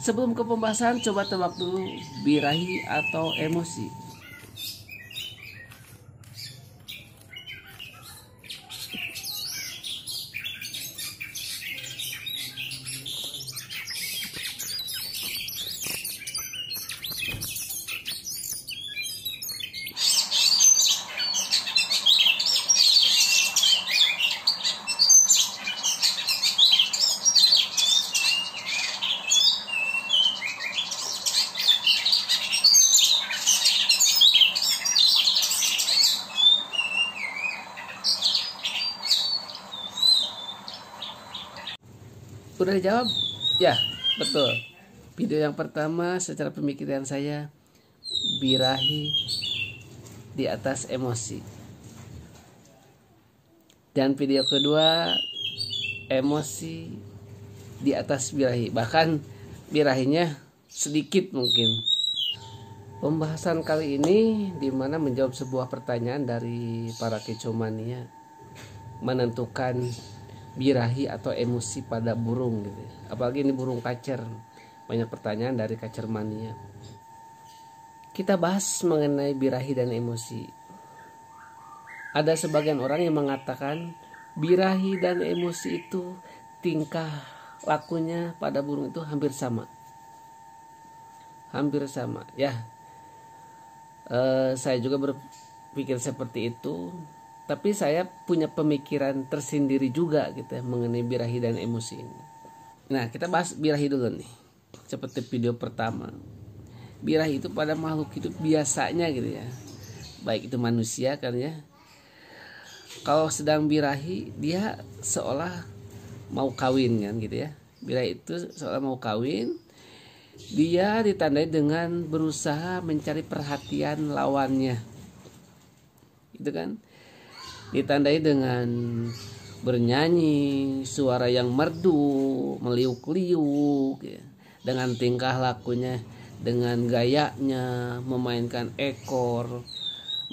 Sebelum ke pembahasan, coba tebak dulu birahi atau emosi. Udah dijawab? Ya, betul. Video yang pertama secara pemikiran saya, birahi di atas emosi. Dan video kedua, emosi di atas birahi. Bahkan birahinya sedikit mungkin. Pembahasan kali ini dimana menjawab sebuah pertanyaan dari para kecomania, menentukan birahi atau emosi pada burung gitu. Apalagi ini burung kacer. Banyak pertanyaan dari kacer mania. Kita bahas mengenai birahi dan emosi. Ada sebagian orang yang mengatakan birahi dan emosi itu tingkah lakunya pada burung itu hampir sama. Hampir sama ya. Saya juga berpikir seperti itu. Tapi saya punya pemikiran tersendiri juga gitu ya, mengenai birahi dan emosi ini. Nah, kita bahas birahi dulu nih. Seperti video pertama. Birahi itu pada makhluk hidup biasanya gitu ya. Baik itu manusia kan ya. Kalau sedang birahi, dia seolah mau kawin kan gitu ya. Birahi itu seolah mau kawin. Dia ditandai dengan berusaha mencari perhatian lawannya. Gitu kan? Ditandai dengan bernyanyi, suara yang merdu, meliuk-liuk ya. Dengan tingkah lakunya, dengan gayanya, memainkan ekor,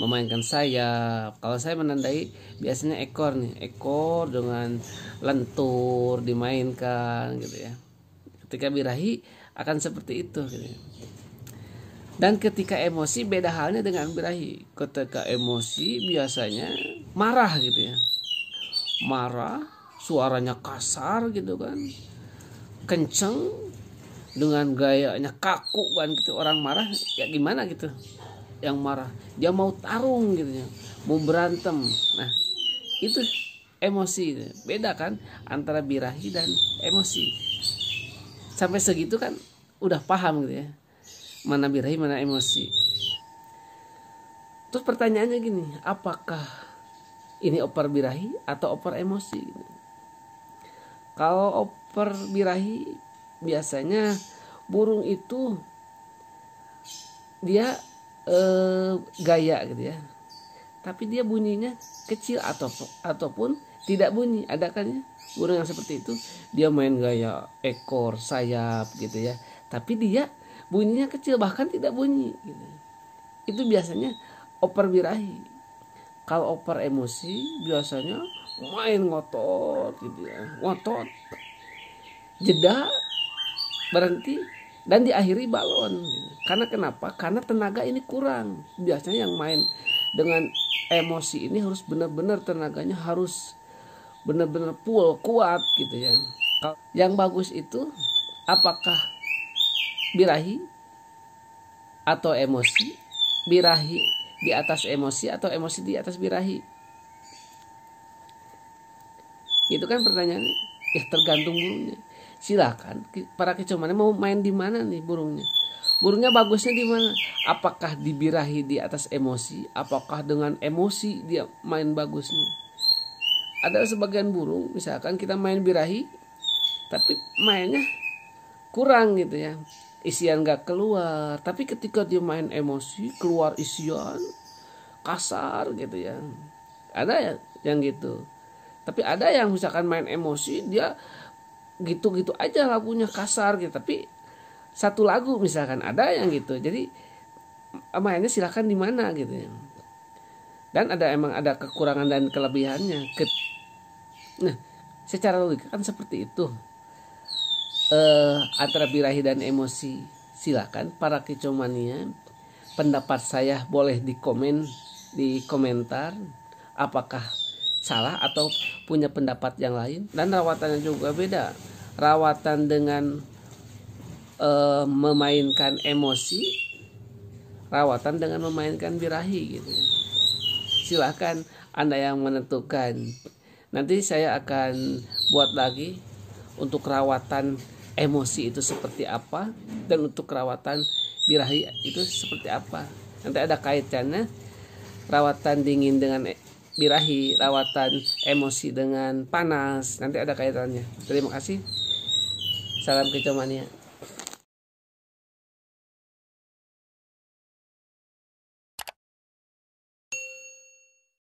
memainkan sayap. Kalau saya menandai biasanya ekor nih, ekor dengan lentur dimainkan gitu ya. Ketika birahi akan seperti itu gitu ya. Dan ketika emosi beda halnya dengan birahi. Ketika emosi biasanya marah gitu ya. Marah, suaranya kasar gitu kan. Kenceng, dengan gayanya kaku kan gitu. Orang marah ya gimana gitu. Yang marah, dia mau tarung gitu ya. Mau berantem. Nah, itu emosi. Beda kan antara birahi dan emosi. Sampai segitu kan udah paham gitu ya. Mana birahi, mana emosi. Terus pertanyaannya gini, apakah ini oper birahi atau oper emosi? Kalau oper birahi biasanya burung itu dia gaya gitu ya. Tapi dia bunyinya kecil ataupun tidak bunyi. Ada kan ya burung yang seperti itu, dia main gaya ekor, sayap gitu ya. Tapi dia bunyinya kecil, bahkan tidak bunyi gitu. Itu biasanya oper birahi. Kalau oper emosi biasanya main ngotot gitu ya. Ngotot, jeda, berhenti, dan diakhiri balon gitu. Karena kenapa? Karena tenaga ini kurang. Biasanya yang main dengan emosi ini harus benar-benar tenaganya harus benar-benar full, kuat gitu ya. Yang bagus itu apakah birahi atau emosi, birahi di atas emosi atau emosi di atas birahi? Itu kan pertanyaannya. Ya tergantung burungnya. Silakan para kecomania mau main di mana nih burungnya? Burungnya bagusnya di mana? Apakah di birahi di atas emosi? Apakah dengan emosi dia main bagusnya? Ada sebagian burung misalkan kita main birahi tapi mainnya kurang gitu ya. Isian gak keluar, tapi ketika dia main emosi keluar isian kasar gitu ya. Ada ya yang gitu. Tapi ada yang misalkan main emosi dia gitu-gitu aja lagunya kasar gitu. Tapi satu lagu misalkan ada yang gitu. Jadi mainnya silakan di mana gitu ya. Dan emang ada kekurangan dan kelebihannya. Nah, secara logika kan seperti itu. antara birahi dan emosi. Silakan para kicomania, pendapat saya boleh di komentar apakah salah atau punya pendapat yang lain. Dan rawatannya juga beda, rawatan dengan memainkan emosi, rawatan dengan memainkan birahi gitu. Silahkan Anda yang menentukan. Nanti saya akan buat lagi untuk rawatan emosi itu seperti apa, dan untuk rawatan birahi itu seperti apa. Nanti ada kaitannya, rawatan dingin dengan birahi, rawatan emosi dengan panas, nanti ada kaitannya. Terima kasih. Salam kicomania.